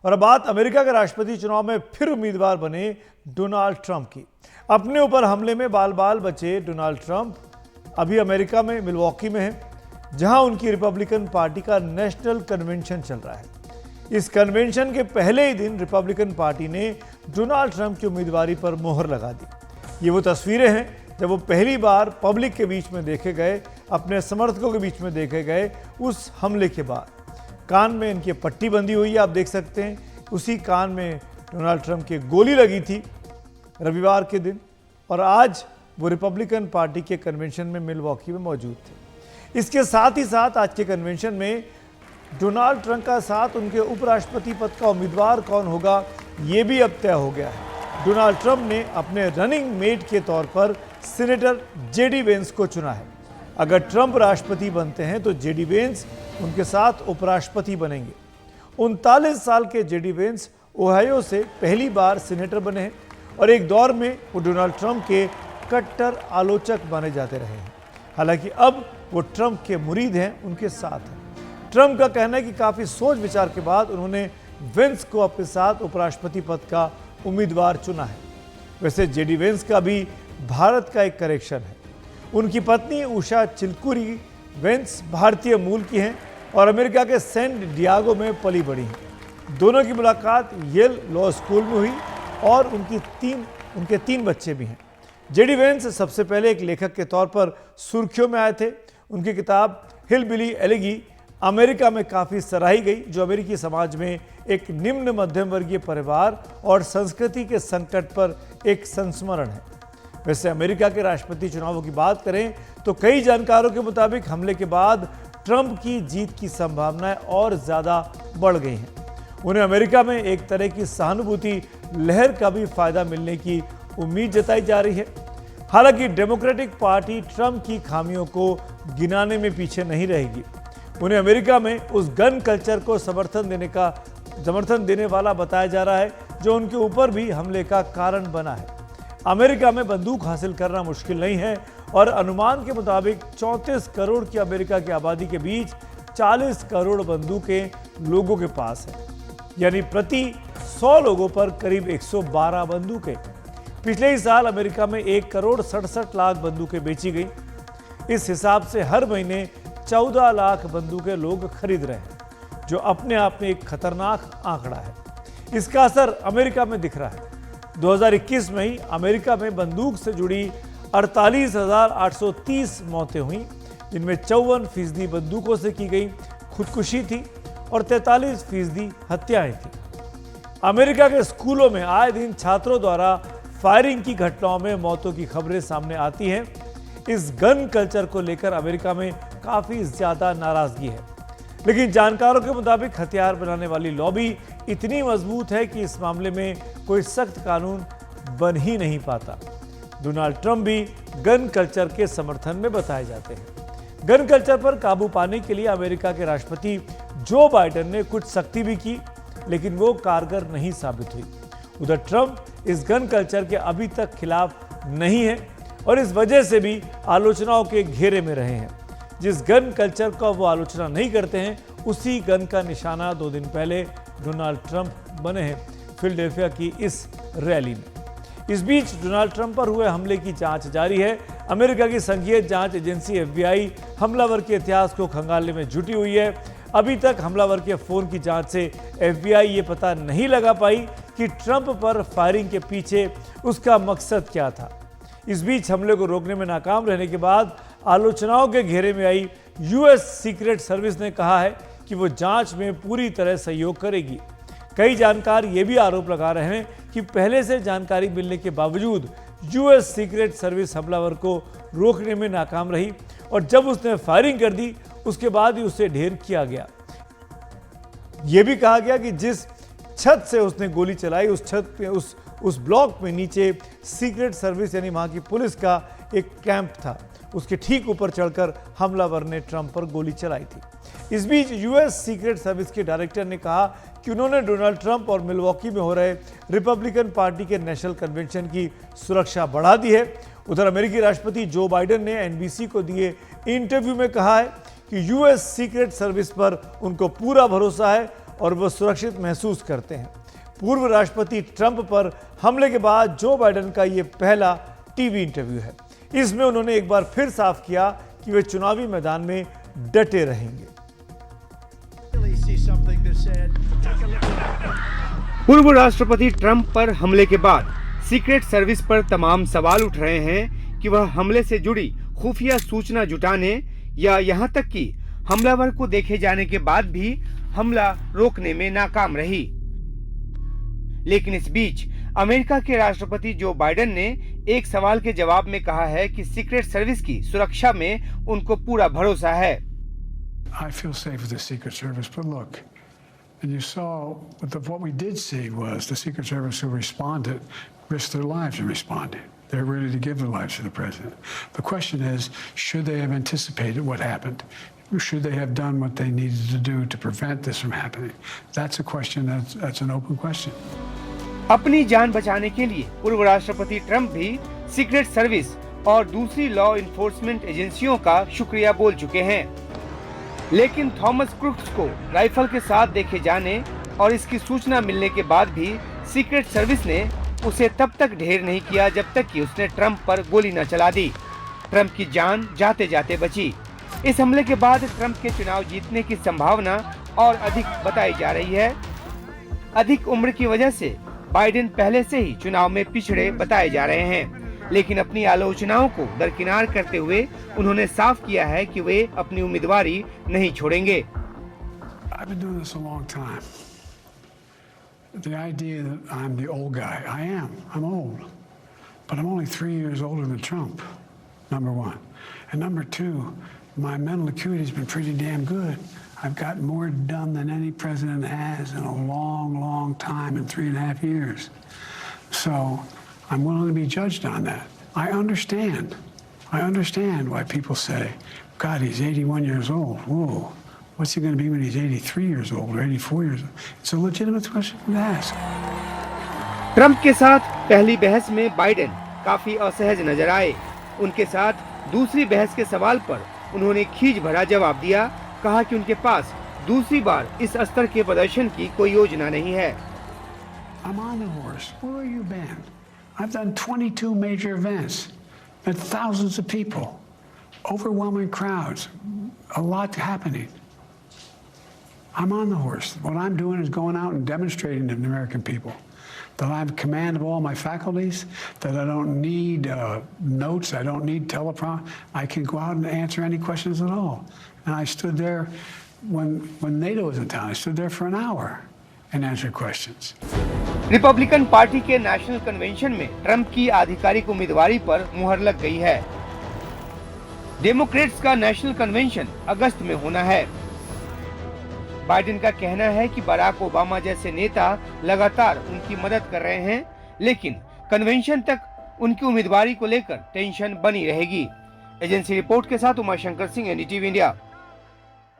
और अब बात अमेरिका के राष्ट्रपति चुनाव में फिर उम्मीदवार बने डोनाल्ड ट्रंप की। अपने ऊपर हमले में बाल बाल बचे डोनाल्ड ट्रंप अभी अमेरिका में मिलवॉकी में हैं, जहां उनकी रिपब्लिकन पार्टी का नेशनल कन्वेंशन चल रहा है। इस कन्वेंशन के पहले ही दिन रिपब्लिकन पार्टी ने डोनाल्ड ट्रंप की उम्मीदवारी पर मोहर लगा दी। ये वो तस्वीरें हैं जब वो पहली बार पब्लिक के बीच में देखे गए, अपने समर्थकों के बीच में देखे गए उस हमले के बाद। कान में इनकी पट्टी बंधी हुई है, आप देख सकते हैं। उसी कान में डोनाल्ड ट्रंप की गोली लगी थी रविवार के दिन, और आज वो रिपब्लिकन पार्टी के कन्वेंशन में मिलवॉकी में मौजूद थे। इसके साथ ही साथ आज के कन्वेंशन में डोनाल्ड ट्रंप का साथ उनके उपराष्ट्रपति पद का उम्मीदवार कौन होगा, ये भी अब तय हो गया है। डोनाल्ड ट्रंप ने अपने रनिंग मेट के तौर पर सीनेटर जेडी वेंस को चुना है। अगर ट्रंप राष्ट्रपति बनते हैं तो जेडी वेंस उनके साथ उपराष्ट्रपति बनेंगे। 39 साल के जेडी वेंस ओहायो से पहली बार सीनेटर बने हैं और एक दौर में वो डोनाल्ड ट्रंप के कट्टर आलोचक माने जाते रहे हैं। हालांकि अब वो ट्रंप के मुरीद हैं, उनके साथ हैं। ट्रंप का कहना है कि काफ़ी सोच विचार के बाद उन्होंने वेंस को अपने साथ उपराष्ट्रपति पद का उम्मीदवार चुना है। वैसे जेडी वेंस का भी भारत का एक कनेक्शन है। उनकी पत्नी उषा चिलकुरी वेंस भारतीय मूल की हैं और अमेरिका के सेंट डियागो में पली बढ़ी हैं। दोनों की मुलाकात येल लॉ स्कूल में हुई और उनके तीन बच्चे भी हैं। जेडी वेंस सबसे पहले एक लेखक के तौर पर सुर्खियों में आए थे। उनकी किताब हिलबिली एलेगी अमेरिका में काफ़ी सराही गई, जो अमेरिकी समाज में एक निम्न मध्यम वर्गीय परिवार और संस्कृति के संकट पर एक संस्मरण है। वैसे अमेरिका के राष्ट्रपति चुनावों की बात करें तो कई जानकारों के मुताबिक हमले के बाद ट्रंप की जीत की संभावनाएं और ज़्यादा बढ़ गई हैं। उन्हें अमेरिका में एक तरह की सहानुभूति लहर का भी फायदा मिलने की उम्मीद जताई जा रही है। हालांकि डेमोक्रेटिक पार्टी ट्रंप की खामियों को गिनाने में पीछे नहीं रहेगी। उन्हें अमेरिका में उस गन कल्चर को समर्थन देने वाला बताया जा रहा है जो उनके ऊपर भी हमले का कारण बना है। अमेरिका में बंदूक हासिल करना मुश्किल नहीं है और अनुमान के मुताबिक 34 करोड़ की अमेरिका की आबादी के बीच 40 करोड़ बंदूकें लोगों के पास है, यानी प्रति 100 लोगों पर करीब 112 बंदूकें। पिछले ही साल अमेरिका में 1 करोड़ 67 लाख बंदूकें बेची गई। इस हिसाब से हर महीने 14 लाख बंदूकें लोग खरीद रहे हैं, जो अपने आप में एक खतरनाक आंकड़ा है। इसका असर अमेरिका में दिख रहा है। 2021 में ही अमेरिका में बंदूक से जुड़ी 48,830 मौतें हुई, जिनमें 54% बंदूकों से की गई खुदकुशी थी और 43% हत्याएं थी। अमेरिका के स्कूलों में आए दिन छात्रों द्वारा फायरिंग की घटनाओं में मौतों की खबरें सामने आती हैं। इस गन कल्चर को लेकर अमेरिका में काफ़ी ज़्यादा नाराज़गी है, लेकिन जानकारों के मुताबिक हथियार बनाने वाली लॉबी इतनी मजबूत है कि इस मामले में कोई सख्त कानून बन ही नहीं पाता। डोनाल्ड ट्रंप भी गन कल्चर के समर्थन में बताए जाते हैं। गन कल्चर पर काबू पाने के लिए अमेरिका के राष्ट्रपति जो बाइडेन ने कुछ सख्ती भी की, लेकिन वो कारगर नहीं साबित हुई। उधर ट्रंप इस गन कल्चर के अभी तक खिलाफ नहीं है और इस वजह से भी आलोचनाओं के घेरे में रहे हैं। जिस गन कल्चर का वो आलोचना नहीं करते हैं, उसी गन का निशाना 2 दिन पहले डोनाल्ड ट्रंप बने हैं फिलाडेल्फिया की इस रैली में। इस बीच डोनाल्ड ट्रंप पर हुए हमले की जांच जारी है। अमेरिका की संघीय जांच एजेंसी FBI हमलावर के इतिहास को खंगालने में जुटी हुई है। अभी तक हमलावर के फोन की जांच से FBI ये पता नहीं लगा पाई कि ट्रंप पर फायरिंग के पीछे उसका मकसद क्या था। इस बीच हमले को रोकने में नाकाम रहने के बाद आलोचनाओं के घेरे में आई US सीक्रेट सर्विस ने कहा है कि वो जांच में पूरी तरह सहयोग करेगी। कई जानकार ये भी आरोप लगा रहे हैं कि पहले से जानकारी मिलने के बावजूद US सीक्रेट सर्विस हमलावर को रोकने में नाकाम रही और जब उसने फायरिंग कर दी उसके बाद ही उसे ढेर किया गया। ये भी कहा गया कि जिस छत से उसने गोली चलाई उस छत पे उस ब्लॉक में नीचे सीक्रेट सर्विस यानी वहाँ की पुलिस का एक कैंप था। उसके ठीक ऊपर चढ़कर हमलावर ने ट्रंप पर गोली चलाई थी। इस बीच US सीक्रेट सर्विस के डायरेक्टर ने कहा कि उन्होंने डोनाल्ड ट्रंप और मिलवॉकी में हो रहे रिपब्लिकन पार्टी के नेशनल कन्वेंशन की सुरक्षा बढ़ा दी है। उधर अमेरिकी राष्ट्रपति जो बाइडेन ने NBC को दिए इंटरव्यू में कहा है कि US सीक्रेट सर्विस पर उनको पूरा भरोसा है और वो सुरक्षित महसूस करते हैं। पूर्व राष्ट्रपति ट्रंप पर हमले के बाद जो बाइडेन का ये पहला टीवी इंटरव्यू है। इसमें उन्होंने एक बार फिर साफ किया कि वे चुनावी मैदान में डटे रहेंगे। पूर्व राष्ट्रपति ट्रंप पर हमले के बाद सीक्रेट सर्विस पर तमाम सवाल उठ रहे हैं कि वह हमले से जुड़ी खुफिया सूचना जुटाने या यहां तक कि हमलावर को देखे जाने के बाद भी हमला रोकने में नाकाम रही। लेकिन इस बीच अमेरिका के राष्ट्रपति जो बाइडेन ने एक सवाल के जवाब में कहा है कि सीक्रेट सर्विस की सुरक्षा में उनको पूरा भरोसा है। I feel safe with the Secret Service, but look, and you saw what we did see was the Secret Service who responded risked their lives in responding. They're ready to give their lives to the president. The question is, should they have anticipated what happened? Should they have done what they needed to do to prevent this from happening? That's a question that's an open question. अपनी जान बचाने के लिए पूर्व राष्ट्रपति Trump भी secret service और दूसरी लॉ इन्फोर्समेंट एजेंसियों का शुक्रिया बोल चुके हैं। लेकिन थॉमस क्रुक्स को राइफल के साथ देखे जाने और इसकी सूचना मिलने के बाद भी सीक्रेट सर्विस ने उसे तब तक ढेर नहीं किया जब तक कि उसने ट्रंप पर गोली न चला दी। ट्रंप की जान जाते जाते बची। इस हमले के बाद ट्रंप के चुनाव जीतने की संभावना और अधिक बताई जा रही है। अधिक उम्र की वजह से बाइडेन पहले से ही चुनाव में पिछड़े बताए जा रहे हैं, लेकिन अपनी आलोचनाओं को दरकिनार करते हुए उन्होंने साफ किया है कि वे अपनी उम्मीदवारी नहीं छोड़ेंगे। I've been doing this a long time. The idea that I'm the old guy, I'm old, but I'm only 3 years older than Trump, number one. And number two, my mental acuity has been pretty damn good. I've gotten more done than any president has in a long, long time in 3.5 years. So I'm willing to be judged on that. I understand why people say, God, he's 81 years old. Whoa, what's he going to be when he's 83 years old or 84 years old? It's a legitimate question to ask. Trump के साथ पहली बहस में Biden काफी असहज नजर आए। उनके साथ दूसरी बहस के सवाल पर उन्होंने खींच भरा जवाब दिया। कहा कि उनके पास दूसरी बार इस स्तर के प्रदर्शन की कोई योजना नहीं है। I'm on the horse. Where have you been? I've done 22 major events, met thousands of people, overwhelming crowds, a lot happening. I'm on the horse. What I'm doing is going out and demonstrating to the American people that I have command of all my faculties, that I don't need notes, I don't need teleprompter. I can go out and answer any questions at all. And I stood there when NATO was in town. I stood there for an hour and answered questions. Republican party के national convention में Trump की आधिकारिक उम्मीदवारी पर मुहर लग गई है। डेमोक्रेट्स का नेशनल कन्वेंशन अगस्त में होना है। बाइडेन का कहना है कि बराक ओबामा जैसे नेता लगातार उनकी मदद कर रहे हैं, लेकिन कन्वेंशन तक उनकी उम्मीदवारी को लेकर टेंशन बनी रहेगी। एजेंसी रिपोर्ट के साथ उमाशंकर सिंह, एनडीटीवी इंडिया।